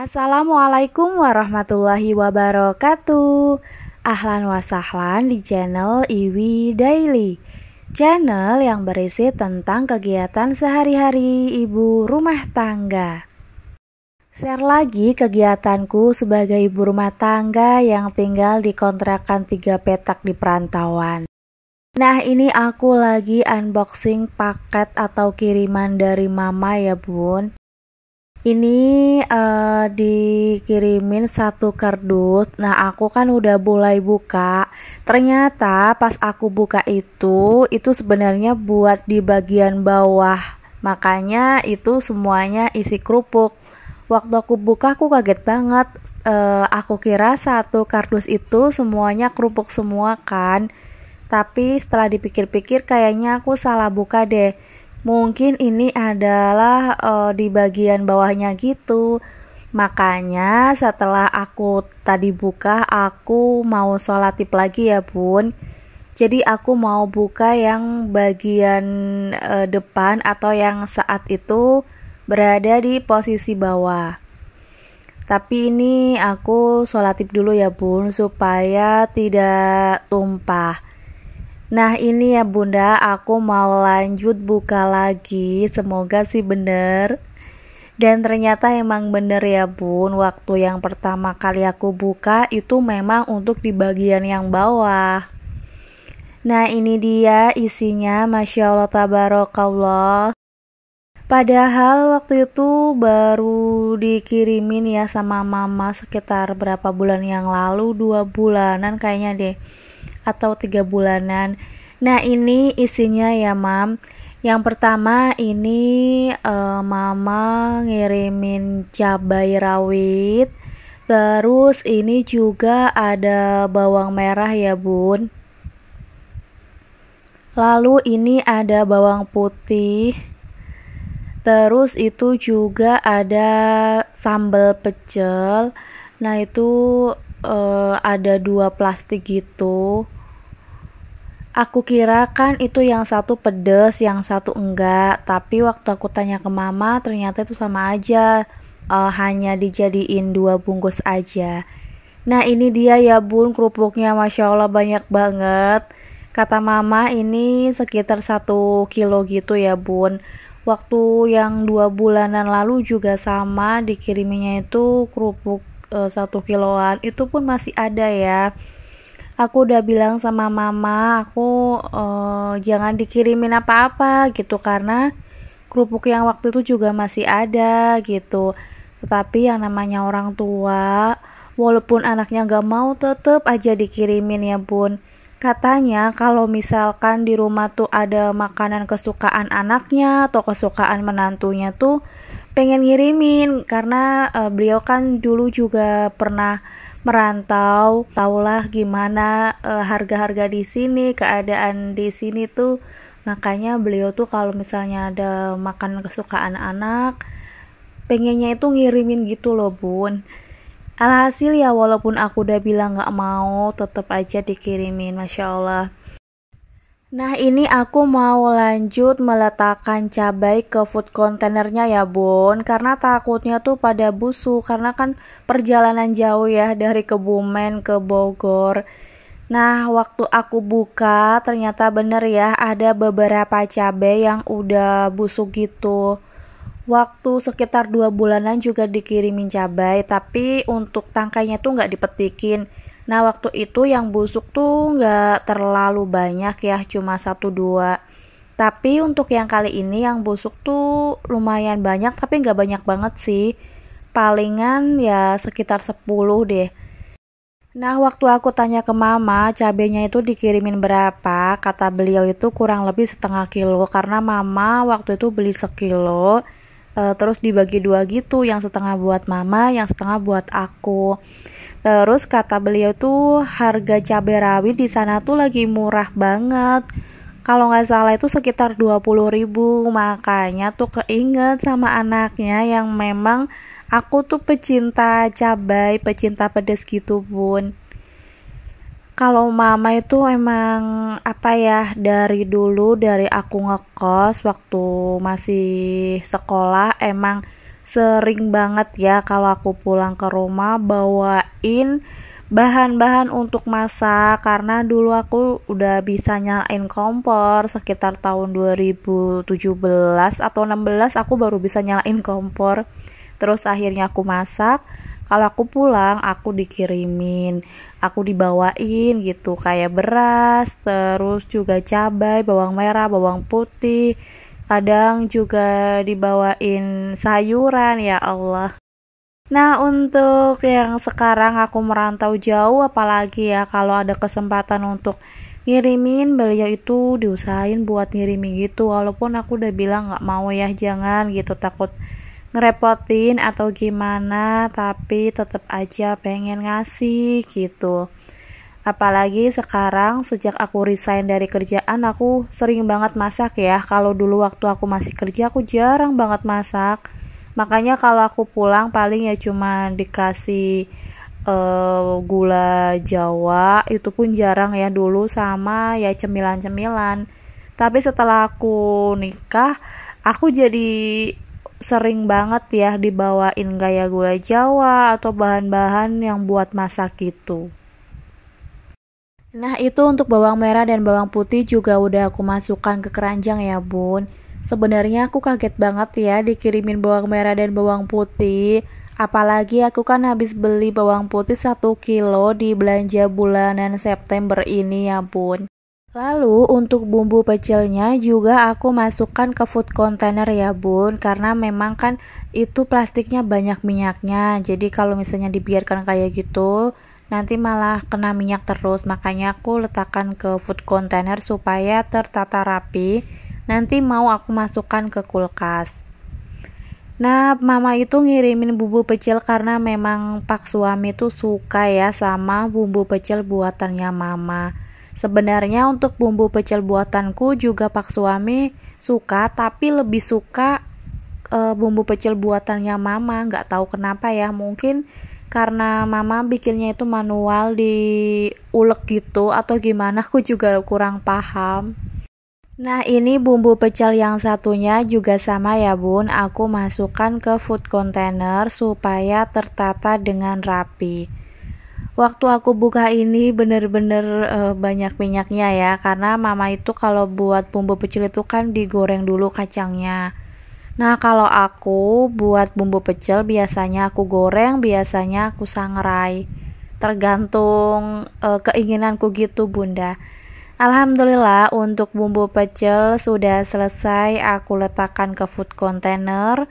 Assalamualaikum warahmatullahi wabarakatuh. Ahlan wa sahlan di channel Iwi Daily, channel yang berisi tentang kegiatan sehari-hari ibu rumah tangga. Share lagi kegiatanku sebagai ibu rumah tangga yang tinggal di kontrakan 3 petak di perantauan. Nah, ini aku lagi unboxing paket atau kiriman dari mama ya bun. Ini dikirimin 1 kardus. Nah, aku kan udah mulai buka. Ternyata pas aku buka itu sebenarnya buat di bagian bawah. Makanya itu semuanya isi kerupuk. Waktu aku buka aku kaget banget. Aku kira 1 kardus itu semuanya kerupuk semua kan. Tapi setelah dipikir-pikir kayaknya aku salah buka deh. Mungkin ini adalah di bagian bawahnya gitu. Makanya setelah aku tadi buka, aku mau sholatip lagi ya bun. Jadi aku mau buka yang bagian depan atau yang saat itu berada di posisi bawah. Tapi ini aku sholatip dulu ya bun, supaya tidak tumpah. Nah, ini ya bunda, aku mau lanjut buka lagi, semoga sih bener. Dan ternyata emang bener ya bun, waktu yang pertama kali aku buka itu memang untuk di bagian yang bawah. Nah, ini dia isinya, Masya Allah tabarakallah. Padahal waktu itu baru dikirimin ya sama mama sekitar berapa bulan yang lalu, 2 bulanan kayaknya deh, atau 3 bulanan. Nah, ini isinya ya mam. Yang pertama ini mama ngirimin cabai rawit. Terus ini juga ada bawang merah ya bun. Lalu ini ada bawang putih. Terus itu juga ada sambal pecel. Nah, itu ada 2 plastik gitu. Aku kira kan itu yang satu pedes, yang satu enggak. Tapi waktu aku tanya ke mama, ternyata itu sama aja. Hanya dijadiin 2 bungkus aja. Nah, ini dia ya bun, kerupuknya Masya Allah banyak banget. Kata mama ini sekitar 1 kilo gitu ya bun. Waktu yang 2 bulanan lalu juga sama, dikiriminnya itu kerupuk 1 kiloan. Itu pun masih ada ya. Aku udah bilang sama mama, aku jangan dikirimin apa-apa gitu, karena kerupuk yang waktu itu juga masih ada gitu. Tetapi yang namanya orang tua, walaupun anaknya gak mau, tetep aja dikirimin ya bun. Katanya kalau misalkan di rumah tuh ada makanan kesukaan anaknya atau kesukaan menantunya tuh pengen ngirimin, karena beliau kan dulu juga pernah merantau, taulah gimana harga-harga di sini, keadaan di sini tuh. Makanya beliau tuh kalau misalnya ada makanan kesukaan anak, pengennya itu ngirimin gitu loh bun. Alhasil ya walaupun aku udah bilang gak mau, tetep aja dikirimin, Masya Allah. Nah, ini aku mau lanjut meletakkan cabai ke food containernya ya bun, karena takutnya tuh pada busuk, karena kan perjalanan jauh ya dari Kebumen ke Bogor. Nah, waktu aku buka ternyata bener ya, ada beberapa cabai yang udah busuk gitu. Waktu sekitar 2 bulanan juga dikirimin cabai, tapi untuk tangkainya tuh nggak dipetikin. Nah, waktu itu yang busuk tuh nggak terlalu banyak ya, cuma 1-2. Tapi untuk yang kali ini yang busuk tuh lumayan banyak, tapi nggak banyak banget sih. Palingan ya sekitar 10 deh. Nah, waktu aku tanya ke mama, cabenya itu dikirimin berapa? Kata beliau itu kurang lebih 1/2 kilo, karena mama waktu itu beli 1 kilo. Terus dibagi 2 gitu, yang setengah buat mama, yang setengah buat aku. Terus kata beliau tuh harga cabai rawit di sana tuh lagi murah banget. Kalau nggak salah itu sekitar 20.000. Makanya tuh keinget sama anaknya yang memang aku tuh pecinta cabai, pecinta pedas gitu bun. Kalau mama itu emang apa ya, dari dulu, dari aku ngekos waktu masih sekolah, emang sering banget ya kalau aku pulang ke rumah bawain bahan-bahan untuk masak, karena dulu aku udah bisa nyalain kompor sekitar tahun 2017 atau 16 aku baru bisa nyalain kompor. Terus akhirnya aku masak. Kalau aku pulang aku dikirimin, aku dibawain gitu kayak beras, terus juga cabai, bawang merah, bawang putih, kadang juga dibawain sayuran, ya Allah. Nah, untuk yang sekarang aku merantau jauh, apalagi ya kalau ada kesempatan untuk ngirimin, beliau itu diusahain buat ngirimin gitu, walaupun aku udah bilang nggak mau ya, jangan gitu, takut ngerepotin atau gimana, tapi tetap aja pengen ngasih gitu. Apalagi sekarang sejak aku resign dari kerjaan, aku sering banget masak ya. Kalau dulu waktu aku masih kerja aku jarang banget masak. Makanya kalau aku pulang paling ya cuma dikasih gula Jawa, itu pun jarang ya dulu, sama ya cemilan-cemilan. Tapi setelah aku nikah, aku jadi sering banget ya dibawain kayak gula Jawa atau bahan-bahan yang buat masak gitu. Nah, itu untuk bawang merah dan bawang putih juga udah aku masukkan ke keranjang ya, Bun. Sebenarnya aku kaget banget ya dikirimin bawang merah dan bawang putih. Apalagi aku kan habis beli bawang putih 1 kilo di belanja bulanan September ini ya, Bun. Lalu untuk bumbu pecelnya juga aku masukkan ke food container ya, Bun, karena memang kan itu plastiknya banyak minyaknya. Jadi kalau misalnya dibiarkan kayak gitu nanti malah kena minyak terus, makanya aku letakkan ke food container supaya tertata rapi. Nanti mau aku masukkan ke kulkas. Nah, mama itu ngirimin bumbu pecel karena memang pak suami tuh suka ya sama bumbu pecel buatannya mama. Sebenarnya untuk bumbu pecel buatanku juga pak suami suka, tapi lebih suka bumbu pecel buatannya mama. Nggak tahu kenapa ya, mungkin karena mama bikinnya itu manual diulek gitu atau gimana, aku juga kurang paham. Nah, ini bumbu pecel yang satunya juga sama ya, Bun. Aku masukkan ke food container supaya tertata dengan rapi. Waktu aku buka ini bener-bener banyak minyaknya ya, karena mama itu kalau buat bumbu pecel itu kan digoreng dulu kacangnya. Nah, kalau aku buat bumbu pecel biasanya aku goreng, biasanya aku sangrai. Tergantung keinginanku gitu, Bunda. Alhamdulillah untuk bumbu pecel sudah selesai aku letakkan ke food container.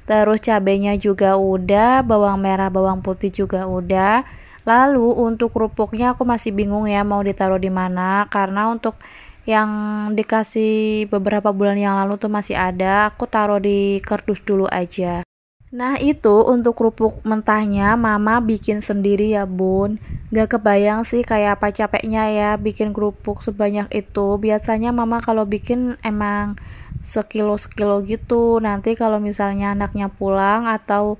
Terus cabenya juga udah, bawang merah, bawang putih juga udah. Lalu untuk kerupuknya aku masih bingung ya mau ditaruh di mana, karena untuk yang dikasih beberapa bulan yang lalu tuh masih ada, aku taruh di kardus dulu aja. Nah, itu untuk kerupuk mentahnya mama bikin sendiri ya, Bun. Gak kebayang sih kayak apa capeknya ya bikin kerupuk sebanyak itu. Biasanya mama kalau bikin emang sekilo-sekilo gitu. Nanti kalau misalnya anaknya pulang atau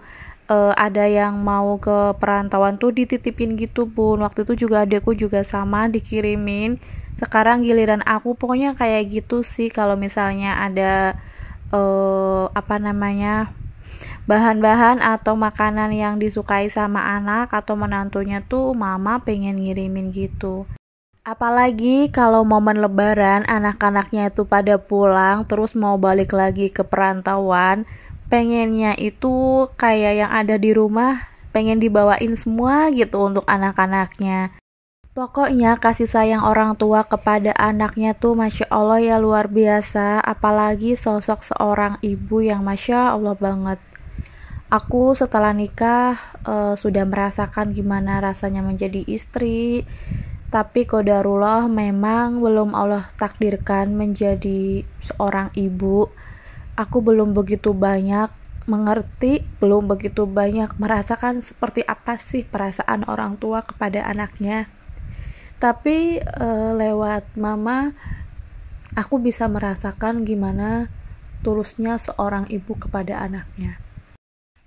ada yang mau ke perantauan tuh dititipin gitu, Bun. Waktu itu juga adekku juga sama dikirimin. Sekarang giliran aku, pokoknya kayak gitu sih kalau misalnya ada apa namanya, bahan-bahan atau makanan yang disukai sama anak atau menantunya tuh mama pengen ngirimin gitu. Apalagi kalau momen lebaran anak-anaknya itu pada pulang terus mau balik lagi ke perantauan, pengennya itu kayak yang ada di rumah pengen dibawain semua gitu untuk anak-anaknya. Pokoknya kasih sayang orang tua kepada anaknya tuh Masya Allah ya, luar biasa. Apalagi sosok seorang ibu yang Masya Allah banget. Aku setelah nikah sudah merasakan gimana rasanya menjadi istri, tapi qadarullah memang belum Allah takdirkan menjadi seorang ibu. Aku belum begitu banyak mengerti, belum begitu banyak merasakan seperti apa sih perasaan orang tua kepada anaknya. Tapi lewat mama aku bisa merasakan gimana tulusnya seorang ibu kepada anaknya.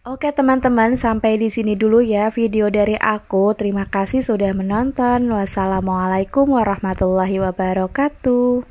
Oke teman-teman, sampai di sini dulu ya video dari aku. Terima kasih sudah menonton. Wassalamualaikum warahmatullahi wabarakatuh.